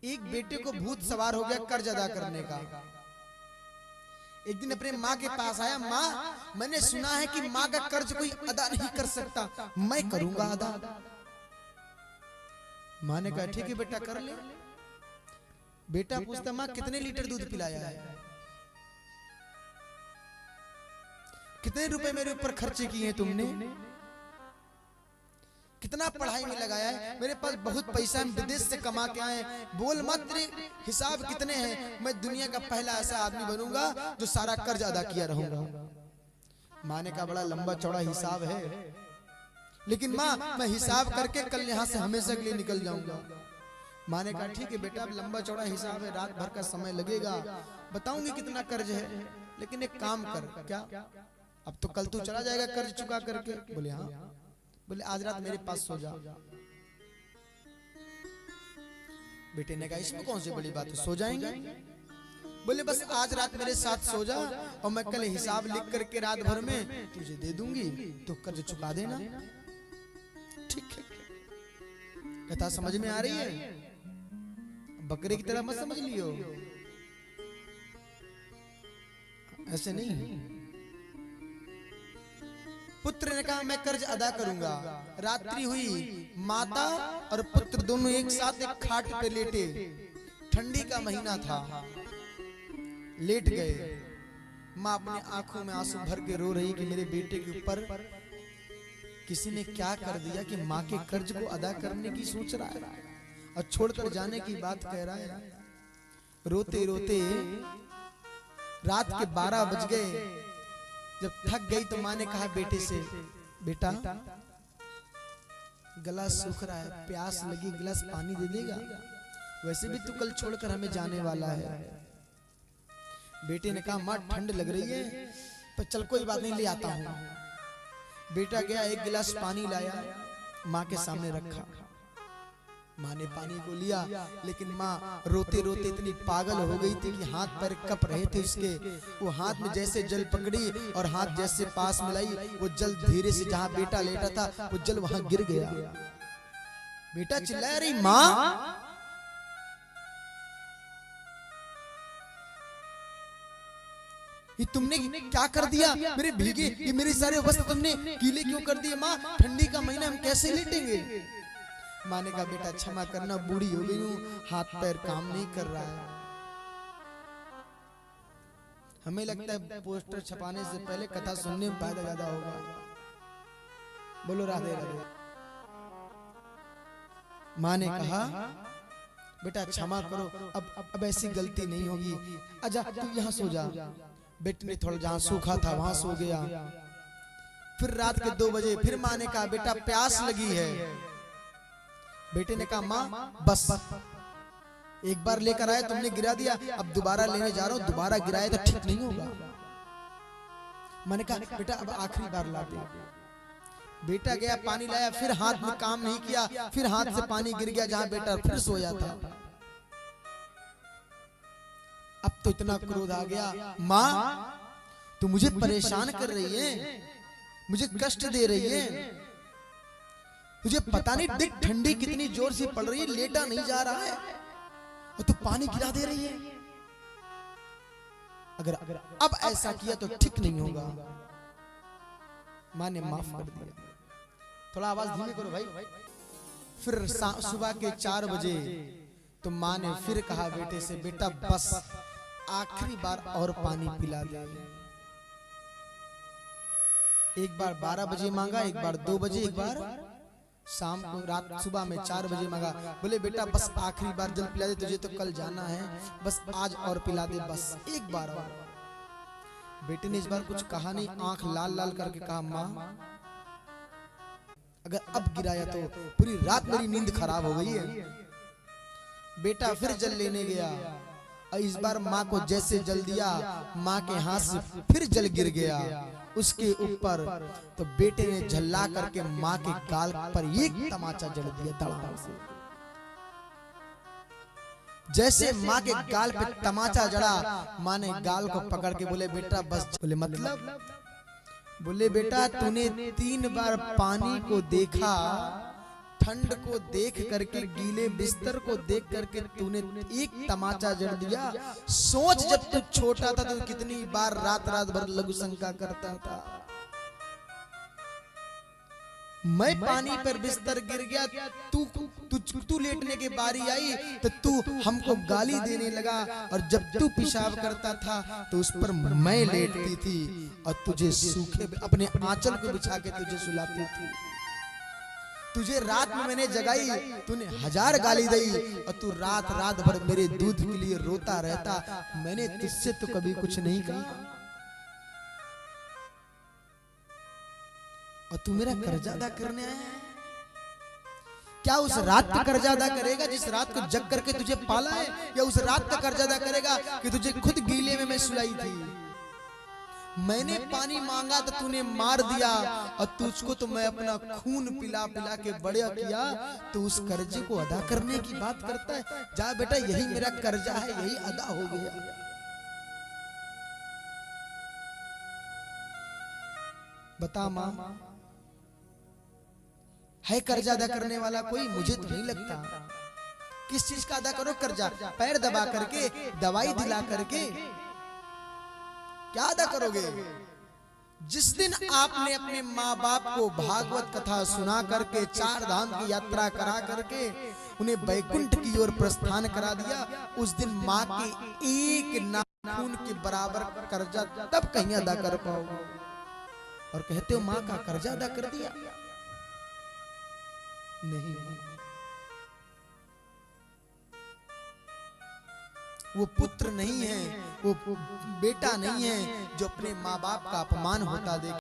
एक बेटे को भूत सवार हो गया कर्ज अदा करने का। एक दिन अपने माँ के पास आया, माँ मैंने सुना है कि माँ का कर्ज कोई अदा नहीं कर सकता, मैं करूंगा अदा। माँ ने कहा ठीक है बेटा कर ले। बेटा पूछता माँ कितने लीटर दूध पिलाया है, कितने रुपए मेरे ऊपर खर्चे किए हैं तुमने, कितना पढ़ाई में लगाया है, मेरे पास बहुत पैसा है, विदेश से कमा के आए, बोल मत तेरे हिसाब कितने हैं, मैं दुनिया का पहला ऐसा आदमी बनूंगा जो सारा कर्ज अदा किया रहूंगा। माँ ने कहा बड़ा लंबा चौड़ा हिसाब है, लेकिन माँ मैं हिसाब करके कल यहाँ से हमेशा के लिए निकल जाऊंगा। माँ ने कहा ठीक है बेटा, अब लंबा चौड़ा हिसाब है, रात भर का समय लगेगा, बताऊंगी कितना कर्ज है, लेकिन एक काम कर, क्या अब तो कल तू चला जाएगा कर्ज चुका करके। बोले हाँ। बोले आज रात मेरे पास सो जा। बेटे ने कहा इसमें कौन सी बड़ी बात है, सो जाएंगे। बोले बस आज रात मेरे साथ सो जा और मैं कल हिसाब लिख करके रात भर में तुझे दे दूंगी, तो कर्ज चुका देना। ठीक है। कथा समझ में आ रही है? बकरे की तरह मत समझ लियो, ऐसे नहीं। पुत्र ने कहा मैं कर्ज अदा करूंगा। रात्रि हुई, माता और पुत्र दोनों एक साथ एक खाट पे लेटे, ठंडी का महीना था, लेट गए। माँ अपनी आंखों में आंसू भर के रो रही कि मेरे बेटे के ऊपर किसी ने क्या कर दिया कि माँ के कर्ज को अदा करने की सोच रहा है और छोड़कर जाने की बात कह रहा है। रोते रोते रात के 12 बज गए। जब थक गई तो माँ ने कहा बेटे से, बेटा गला सूख रहा है, प्यास लगी, गिलास पानी दे देगा, वैसे भी तू कल छोड़कर हमें जाने वाला है। बेटे ने कहा माँ ठंड लग रही है, पर चल कोई बात नहीं, ले आता हूँ। बेटा गया, एक गिलास पानी लाया, माँ के सामने रखा। माँ ने पानी को लिया, लेकिन माँ रोते रोते इतनी पागल हो गई थी कि हाथ पैर कप रहे थे उसके। वो हाथ में जैसे जल पकड़ी और हाथ जैसे पास मिलाई, वो जल धीरे से जहां बेटा लेटा था वो जल वहां गिर गया। बेटा चिल्ला रही माँ, ये तुमने क्या कर दिया, मेरे भीगे ये मेरे सारे वस्त्र तुमने गीले क्यों कर दिए माँ, ठंडी का महीना हम कैसे लेटेंगे। माँ ने कहा बेटा क्षमा करना, बूढ़ी हो गई हूँ, हाथ पैर काम नहीं कर रहा है। हमें लगता है पोस्टर छपाने से पहले कथा सुनने में फायदा ज्यादा होगा। बोलो राधे राधे। माँ ने कहा बेटा क्षमा करो, अब ऐसी गलती नहीं होगी, आजा तू यहाँ सो जा। बेटे ने थोड़ा जहाँ सूखा था वहां सो गया। फिर रात के 2 बजे फिर माँ ने कहा बेटा प्यास लगी है। बेटे ने कहा माँ बस एक बार लेकर आया, तुमने गिरा दिया, अब दोबारा लेने जा रहा हूं, दोबारा गिराए तो ठीक नहीं होगा। मैंने कहा बेटा अब आखिरी बार ला दे। बेटा गया, पानी लाया, फिर हाथ में काम नहीं किया, फिर हाथ से पानी गिर गया जहां बेटा फिर सोया था। अब तो इतना क्रोध आ गया, माँ तू मुझे परेशान कर रही है, मुझे कष्ट दे रही है, तुझे पता नहीं देख ठंडी कितनी जोर से पड़ रही है, लेटा नहीं जा रहा है और तू पानी गिरा दे रही है। अगर अब ऐसा किया तो ठीक नहीं होगा। माँ ने माफ कर दिया। थोड़ा आवाज धीमी करो भाई। फिर सुबह के 4 बजे तो माँ ने फिर कहा बेटे से बेटा बस आखिरी बार और पानी पिला दे। एक बार 12 बजे मांगा, एक बार 2 बजे, एक बार शाम को, रात सुबह में 4 बजे मांगा। बोले बेटा बस आखिरी बार जल पिला दे, तुझे तो कल जाना है, बस आज और पिला दे, बस एक बार और। बेटे ने इस बार कुछ कहा नहीं, आंख लाल लाल करके कहा माँ अगर अब गिराया तो पूरी रात मेरी नींद खराब हो गई है। बेटा फिर जल लेने गया और इस बार माँ को जैसे जल दिया, माँ के हाथ से फिर जल गिर गया उसके ऊपर। तो बेटे ने झल्ला करके माँ के गाल पर एक तमाचा जड़ दिया धड़ाम से। जैसे माँ के गाल पे तमाचा जड़ा, माँ ने गाल को पकड़ के बोले बेटा बस। बोले मतलब? बोले बेटा तूने 3 बार पानी को देखा, ठंड को देख करके, गीले बिस्तर को देख करके तूने एक तमाचा जड़ दिया। सोच जब तू छोटा था तो कितनी बार रात रात भर लघु शंका करता था। मैं पानी पर बिस्तर गिर गया, तू लेटने की बारी आई तो तू हमको गाली देने लगा, और जब तू पेशाब करता था तो उस पर मैं लेटती थी और तुझे सूखे अपने आंचल को बिछा के तुझे सुलाती थी। तुझे रात में मैंने जगाई, तूने 1000 गाली दी और तू रात रात भर मेरे दूध के लिए रोता रहता। मैंने तुझसे तो कभी कुछ नहीं कहा, और तू मेरा कर्जा अदा करने आया है। क्या उस रात का कर्जा अदा करेगा जिस रात को जग करके तुझे पाला है, या उस रात का कर्जा अदा करेगा कि तुझे खुद गीले में मैं सुलाई थी। मैंने पानी मांगा तो तूने मार दिया, और तुझको तो मैं अपना खून पिला पिला के बड़ा किया। तो उस कर्जे को अदा करने की बात करता है। जा बेटा, यही मेरा कर्जा है, यही अदा हो गया। बता मां, है कर्जा अदा करने वाला कोई? मुझे तो नहीं लगता। किस चीज का अदा करो कर्जा? पैर दबा करके, दवाई दिला करके क्या अदा करोगे? जिस दिन आपने अपने माँ बाप को भागवत कथा सुना करके, 4 धाम की यात्रा करा करके उन्हें वैकुंठ की ओर प्रस्थान करा दिया, उस दिन माँ के एक नाखून के बराबर कर्जा तब कहीं अदा कर पाओगे। और कहते हो माँ का कर्जा अदा कर दिया? नहीं, वो पुत्र नहीं है, वो बेटा नहीं है जो अपने माँ बाप का अपमान होता देखे।